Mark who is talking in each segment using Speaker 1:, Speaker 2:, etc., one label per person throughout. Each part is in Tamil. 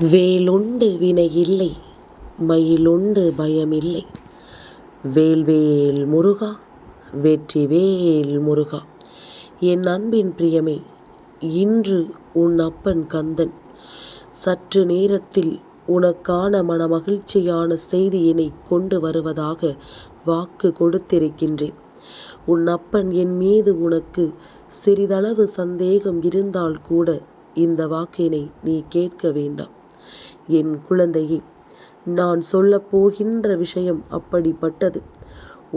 Speaker 1: வேலுண்டு வினையில்லை, மயிலுண்டு பயமில்லை. வேல்வேல் முருகா, வெற்றிவேல் முருகா. என் அன்பின் பிரியமே, இன்று உன் அப்பன் கந்தன் சற்று நேரத்தில் உனக்கான மனமகிழ்ச்சியான செய்தியினை கொண்டு வருவதாக வாக்கு கொடுத்திருக்கின்றேன். உன் அப்பன் என் மீது உனக்கு சிறிதளவு சந்தேகம் இருந்தால் கூட இந்த வாக்கினை நீ கேட்க வேண்டாம். என் குழந்தையே, நான் சொல்லப் போகின்ற விஷயம் அப்படிப்பட்டது.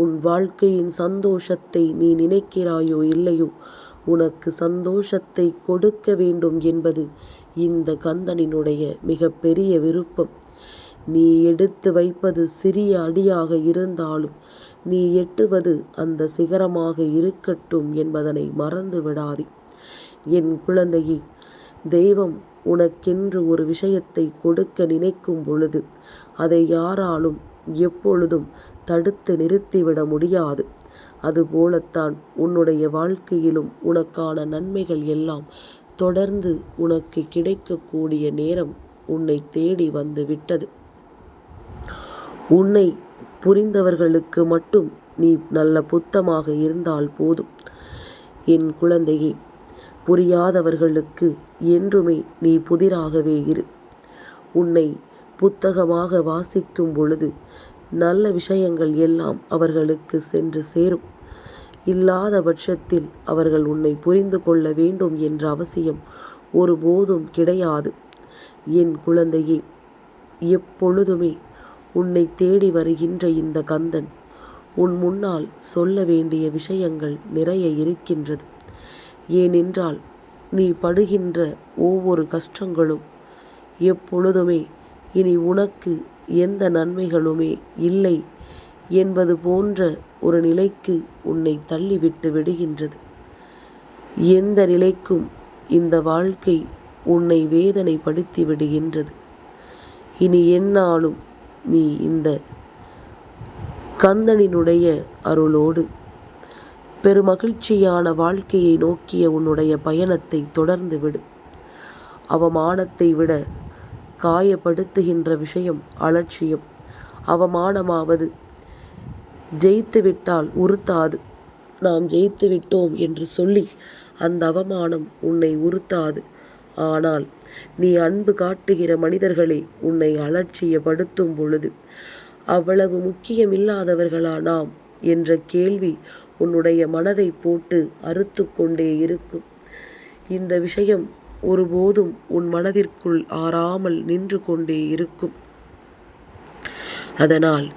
Speaker 1: உன் வாழ்க்கையின் சந்தோஷத்தை நீ நினைக்கிறாயோ இல்லையோ, உனக்கு சந்தோஷத்தை கொடுக்க வேண்டும் என்பது இந்த கந்தனினுடைய மிகப்பெரிய விருப்பம். நீ எடுத்து வைப்பது சிறிய அடியாக இருந்தாலும் நீ எட்டுவது அந்த சிகரமாக இருக்கட்டும் என்பதனை மறந்து விடாதே. என் குழந்தையே, தெய்வம் உனக்கென்று ஒரு விஷயத்தை கொடுக்க நினைக்கும் பொழுது அதை யாராலும் எப்பொழுதும் தடுத்து நிறுத்திவிட முடியாது. அதுபோலத்தான் உன்னுடைய வாழ்க்கையிலும் உனக்கான நன்மைகள் எல்லாம் தொடர்ந்து உனக்கு கிடைக்கக்கூடிய நேரம் உன்னை தேடி வந்து விட்டது. உன்னை புரிந்தவர்களுக்கு மட்டும் நீ நல்ல புத்தமாக இருந்தால் போதும். என் குழந்தையே, புரியாதவர்களுக்கு என்றுமே நீ புதிராகவே இரு. உன்னை புத்தகமாக வாசிக்கும் பொழுது நல்ல விஷயங்கள் எல்லாம் அவர்களுக்கு சென்று சேரும். இல்லாத பட்சத்தில் அவர்கள் உன்னை புரிந்து கொள்ள வேண்டும் என்ற அவசியம் ஒருபோதும் கிடையாது. என் குழந்தையே, எப்பொழுதுமே உன்னை தேடி வருகின்ற இந்த கந்தன் உன் முன்னால் சொல்ல வேண்டிய விஷயங்கள் நிறைய இருக்கின்றது. ஏனென்றால் நீ படுகின்ற ஒவ்வொரு கஷ்டங்களும் எப்பொழுதுமே இனி உனக்கு எந்த நன்மைகளுமே இல்லை என்பது போன்ற ஒரு நிலைக்கு உன்னை தள்ளிவிட்டு விடுகின்றது. எந்த நிலைக்கும் இந்த வாழ்க்கை உன்னை வேதனைப்படுத்தி விடுகின்றது. இனி எந்நாளும் நீ இந்த கந்தனினுடைய அருளோடு பெருமகிழ்ச்சியான வாழ்க்கையை நோக்கிய உன்னுடைய பயணத்தை தொடர்ந்து விடு. அவமானத்தை விட காயப்படுத்துகின்ற விஷயம் அலட்சியம். அவமானமாவது ஜெயித்துவிட்டால் உறுத்தாது. நாம் ஜெயித்து விட்டோம் என்று சொல்லி அந்த அவமானம் உன்னை உறுத்தாது. ஆனால் நீ அன்பு காட்டுகிற மனிதர்களை உன்னை அலட்சியப்படுத்தும் பொழுது அவ்வளவு முக்கியமில்லாதவர்களா நாம் என்ற கேள்வி உன்னுடைய மனதை போட்டு அறுத்து கொண்டே இருக்கும். இந்த விஷயம் ஒருபோதும் உன் மனதிற்குள் ஆறாமல் நின்று கொண்டே இருக்கும். அதனால்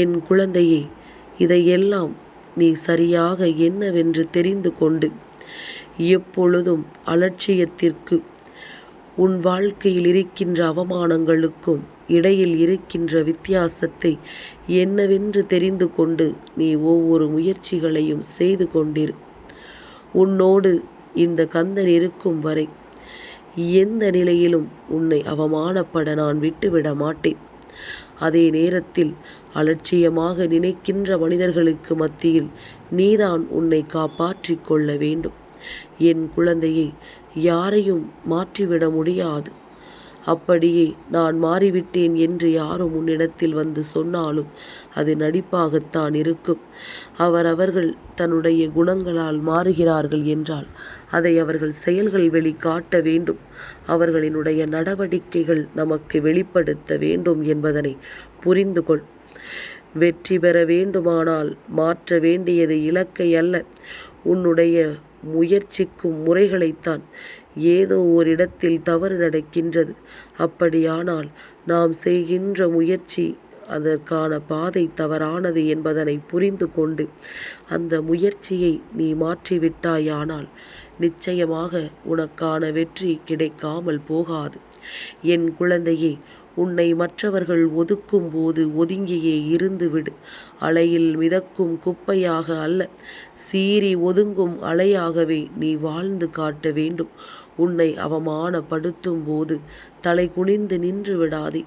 Speaker 1: என் குழந்தையே, இதையெல்லாம் நீ சரியாக என்னவென்று தெரிந்து கொண்டு எப்பொழுதும் அலட்சியத்திற்கு உன் வாழ்க்கையில் இருக்கின்ற அவமானங்களுக்கும் இடையில் இருக்கின்ற வித்தியாசத்தை என்னவென்று தெரிந்து கொண்டு நீ ஒவ்வொரு முயற்சிகளையும் செய்து கொண்டிரு. உன்னோடு இந்த கந்தன் இருக்கும் வரை எந்த நிலையிலும் உன்னை அவமானப்பட நான் விட்டுவிட மாட்டேன். அதே நேரத்தில் அலட்சியமாக நினைக்கின்ற மனிதர்களுக்கு மத்தியில் நீதான் உன்னை காப்பாற்றிக் கொள்ள வேண்டும். என் குழந்தையை யாரையும் மாற்றிவிட முடியாது. அப்படியே நான் மாறிவிட்டேன் என்று யாரும் உன்னிடத்தில் வந்து சொன்னாலும் அது நடிப்பாகத்தான் இருக்கும். அவர்கள் தன்னுடைய குணங்களால் மாறுகிறார்கள் என்றால் அதை அவர்கள் செயல்கள் வெளிக்காட்ட வேண்டும். அவர்களினுடைய நடவடிக்கைகள் நமக்கு வெளிப்படுத்த வேண்டும் என்பதனை புரிந்து கொள். வெற்றி பெற வேண்டுமானால் மாற்ற வேண்டியது இலக்கை அல்ல, உன்னுடைய முயற்சிக்கும் முறைகளைத்தான். ஏதோ ஓரிடத்தில் தவறு நடக்கின்றது. அப்படியானால் நாம் செய்கின்ற முயற்சி அதற்கான பாதை தவறானது என்பதனை புரிந்து கொண்டு அந்த முயற்சியை நீ மாற்றிவிட்டாயானால் நிச்சயமாக உனக்கான வெற்றி கிடைக்காமல் போகாது. என் குழந்தையே, உன்னை மற்றவர்கள் ஒதுக்கும் போது ஒதுங்கியே இருந்துவிடு. அலையில் மிதக்கும் குப்பையாக அல்ல, சீறி ஒதுங்கும் அலையாகவே நீ வாழ்ந்து காட்ட வேண்டும். உன்னை அவமானப்படுத்தும் போது தலை குனிந்து நின்று விடாதே.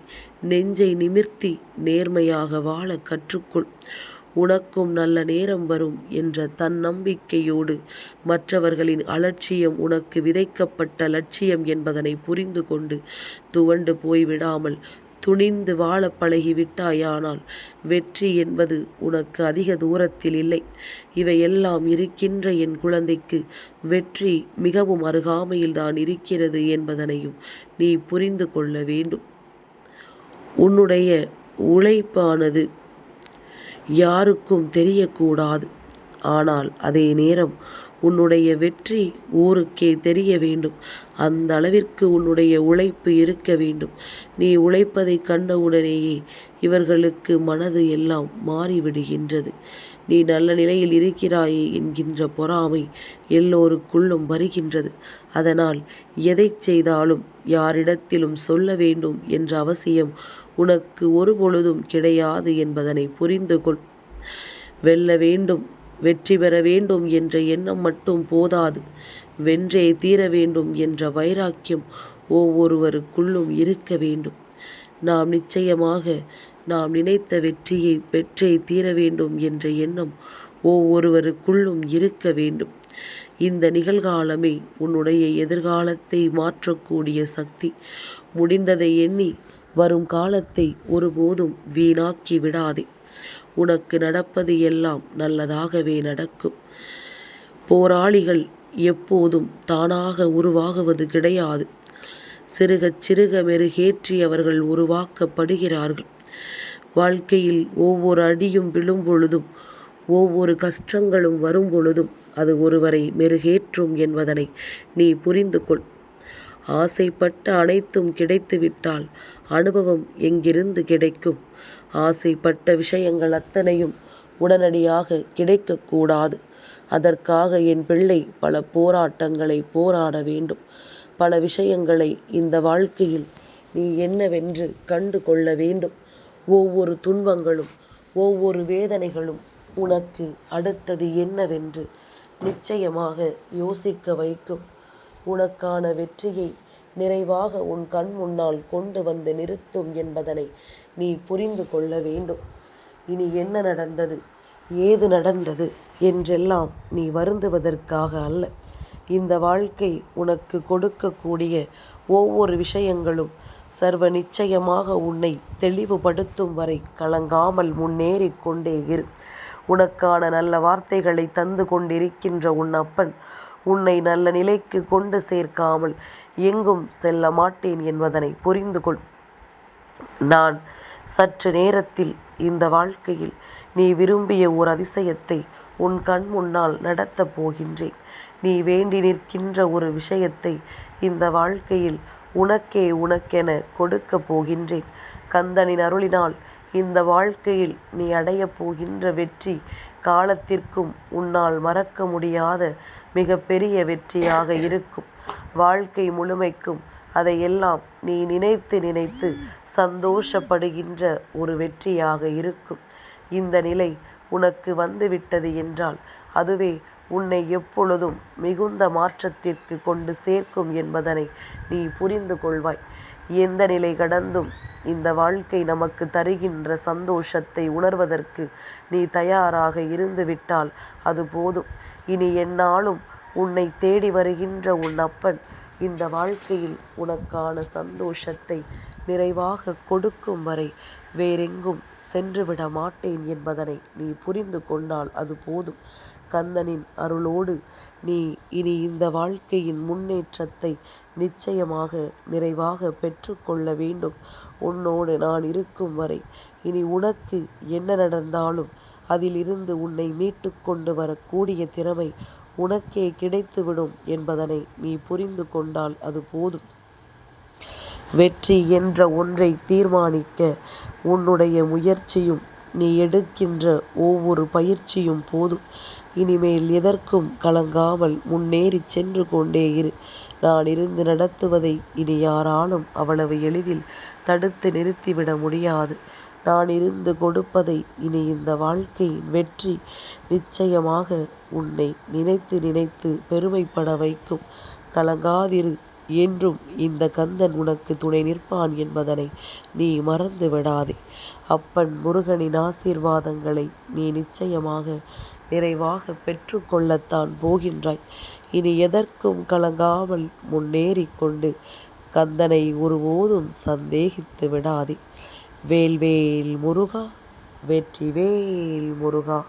Speaker 1: நெஞ்சை நிமிர்த்தி நேர்மையாக வாழ கற்றுக்கொள். உனக்கும் நல்ல நேரம் வரும் என்ற தன்னம்பிக்கையோடு மற்றவர்களின் அலட்சியம் உனக்கு விதைக்கப்பட்ட லட்சியம் என்பதனை புரிந்து கொண்டு துவண்டு போய்விடாமல் துணிந்து வாழ பழகிவிட்டாயானால் வெற்றி என்பது உனக்கு அதிக தூரத்தில் இல்லை. இவையெல்லாம் இருக்கின்ற என் குழந்தைக்கு வெற்றி மிகவும் அருகாமையில்தான் இருக்கிறது என்பதனையும் நீ புரிந்து கொள்ள வேண்டும். உன்னுடைய உழைப்பானது யாருக்கும் தெரியக்கூடாது. ஆனால் அதே நேரம் உன்னுடைய வெற்றி ஊருக்கே தெரிய வேண்டும். அந்த அளவிற்கு உன்னுடைய உழைப்பு இருக்க வேண்டும். நீ உழைப்பதை கண்டவுடனேயே இவர்களுக்கு மனது எல்லாம் மாறிவிடுகின்றது. நீ நல்ல நிலையில் இருக்கிறாயே என்கின்ற பொறாமை எல்லோருக்குள்ளும் வருகின்றது. அதனால் எதை செய்தாலும் யாரிடத்திலும் சொல்ல வேண்டும் என்ற அவசியம் உனக்கு ஒருபொழுதும் கிடையாது என்பதனை புரிந்து கொள். வெல்ல வேண்டும், வெற்றி பெற வேண்டும் என்ற எண்ணம் மட்டும் போதாது. வென்றே தீர வேண்டும் என்ற வைராக்கியம் ஒவ்வொருவருக்குள்ளும் இருக்க வேண்டும். நாம் நிச்சயமாக நாம் நினைத்த வெற்றியை பெற்றே தீர வேண்டும் என்ற எண்ணம் ஒவ்வொருவருக்குள்ளும் இருக்க வேண்டும். இந்த நிகழ்காலமே உன்னுடைய எதிர்காலத்தை மாற்றக்கூடிய சக்தி. முடிந்ததை எண்ணி வரும் காலத்தை ஒருபோதும் வீணாக்கி விடாதே. உனக்கு நடப்பது எல்லாம் நல்லதாகவே நடக்கும். போராளிகள் எப்போதும் தானாக உருவாகுவது கிடையாது. சிறுக சிறுக மெருகேற்றி அவர்கள் உருவாக்கப்படுகிறார்கள். வாழ்க்கையில் ஒவ்வொரு அடியும் விழும் பொழுதும் ஒவ்வொரு கஷ்டங்களும் வரும் பொழுதும் அது ஒருவரை மெருகேற்றும் என்பதனை நீ புரிந்து கொள். ஆசைப்பட்ட அனைத்தும் கிடைத்துவிட்டால் அனுபவம் எங்கிருந்து கிடைக்கும்? ஆசைப்பட்ட விஷயங்கள் அத்தனையும் உடனடியாக கிடைக்கக்கூடாது. அதற்காக என் பிள்ளை பல போராட்டங்களை போராட வேண்டும். பல விஷயங்களை இந்த வாழ்க்கையில் நீ என்னவென்று கண்டு கொள்ள வேண்டும். ஒவ்வொரு துன்பங்களும் ஒவ்வொரு வேதனைகளும் உனக்கு அடுத்தது என்னவென்று நிச்சயமாக யோசிக்க வைக்கும். உனக்கான வெற்றியை நிறைவாக உன் கண் முன்னால் கொண்டு வந்து நிறுத்தும் என்பதனை நீ புரிந்து கொள்ள வேண்டும். இனி என்ன நடந்தது, ஏது நடந்தது என்றெல்லாம் நீ வருந்துவதற்காக அல்ல. இந்த வாழ்க்கை உனக்கு கொடுக்கக்கூடிய ஒவ்வொரு விஷயங்களும் சர்வ நிச்சயமாக உன்னை தெளிவுபடுத்தும் வரை கலங்காமல் முன்னேறி கொண்டே இரு. உனக்கான நல்ல வார்த்தைகளை தந்து கொண்டிருக்கின்ற உன் அப்பன் உன்னை நல்ல நிலைக்கு கொண்டு சேர்க்காமல் எங்கும் செல்ல மாட்டேன் என்பதனை புரிந்து கொள். நான் சற்று நேரத்தில் இந்த வாழ்க்கையில் நீ விரும்பிய ஒரு அதிசயத்தை உன் கண் முன்னால் நடத்தப் போகின்றேன். நீ வேண்டி நிற்கின்ற ஒரு விஷயத்தை இந்த வாழ்க்கையில் உனக்கென கொடுக்கப் போகின்றேன். கந்தனின் அருளினால் இந்த வாழ்க்கையில் நீ அடையப் போகின்ற வெற்றி காலத்திற்கும் உன்னால் மறக்க முடியாத மிகப்பெரிய வெற்றியாக இருக்கும். வாழ்க்கை முழுமைக்கும் அதையெல்லாம் நீ நினைத்து நினைத்து சந்தோஷப்படுகின்ற ஒரு வெற்றியாக இருக்கும். இந்த நிலை உனக்கு வந்துவிட்டது என்றால் அதுவே உன்னை எப்பொழுதும் மிகுந்த மாற்றத்திற்கு கொண்டு சேர்க்கும் என்பதனை நீ புரிந்து கொள்வாய். எந்த நிலை கடந்தும் இந்த வாழ்க்கை நமக்கு தருகின்ற சந்தோஷத்தை உணர்வதற்கு நீ தயாராக இருந்துவிட்டால் அது போதும். இனி எந்நாளும் உன்னை தேடி வருகின்ற உன் அப்பன் இந்த வாழ்க்கையில் உனக்கான சந்தோஷத்தை நிறைவாக கொடுக்கும் வரை வேறெங்கும் சென்றுவிட மாட்டேன் என்பதனை நீ புரிந்து கொண்டால் அது போதும். கந்தனின் அருளோடு நீ இனி இந்த வாழ்க்கையின் முன்னேற்றத்தை நிச்சயமாக நிறைவாக பெற்றுக்கொள்ள வேண்டும். உன்னோடு நான் இருக்கும் வரை இனி உனக்கு என்ன நடந்தாலும் அதிலிருந்து உன்னை மீட்டு கொண்டு வரக்கூடிய திறமை உனக்கே கிடைத்துவிடும் என்பதனை நீ புரிந்து கொண்டால் அது போதும். வெற்றி என்ற ஒன்றை தீர்மானிக்க உன்னுடைய முயற்சியும் நீ எடுக்கின்ற ஒவ்வொரு பயிற்சியும் போதும். இனிமேல் எதற்கும் கலங்காமல் முன்னேறி சென்று கொண்டே இரு. நான் இருந்து நடத்துவதை இனி யாராலும் அவ்வளவு எளிதில் தடுத்து நிறுத்திவிட முடியாது. நான் இருந்து கொடுப்பதை இனி இந்த வாழ்க்கையின் வெற்றி நிச்சயமாக உன்னை நினைத்து நினைத்து பெருமைப்பட வைக்கும். கலங்காதிரு, என்றும் இந்த கந்தன் உனக்கு துணை நிற்பான் என்பதனை நீ மறந்து விடாதே. அப்பன் முருகனின் ஆசீர்வாதங்களை நீ நிச்சயமாக நிறைவாக பெற்று கொள்ளத்தான் போகின்றாய். இனி எதற்கும் கலங்காமல் முன்னேறிக் கொண்டு கந்தனை ஒருபோதும் சந்தேகித்து விடாதே. வேல்வேல் முருகா, வெற்றிவேல் முருகா.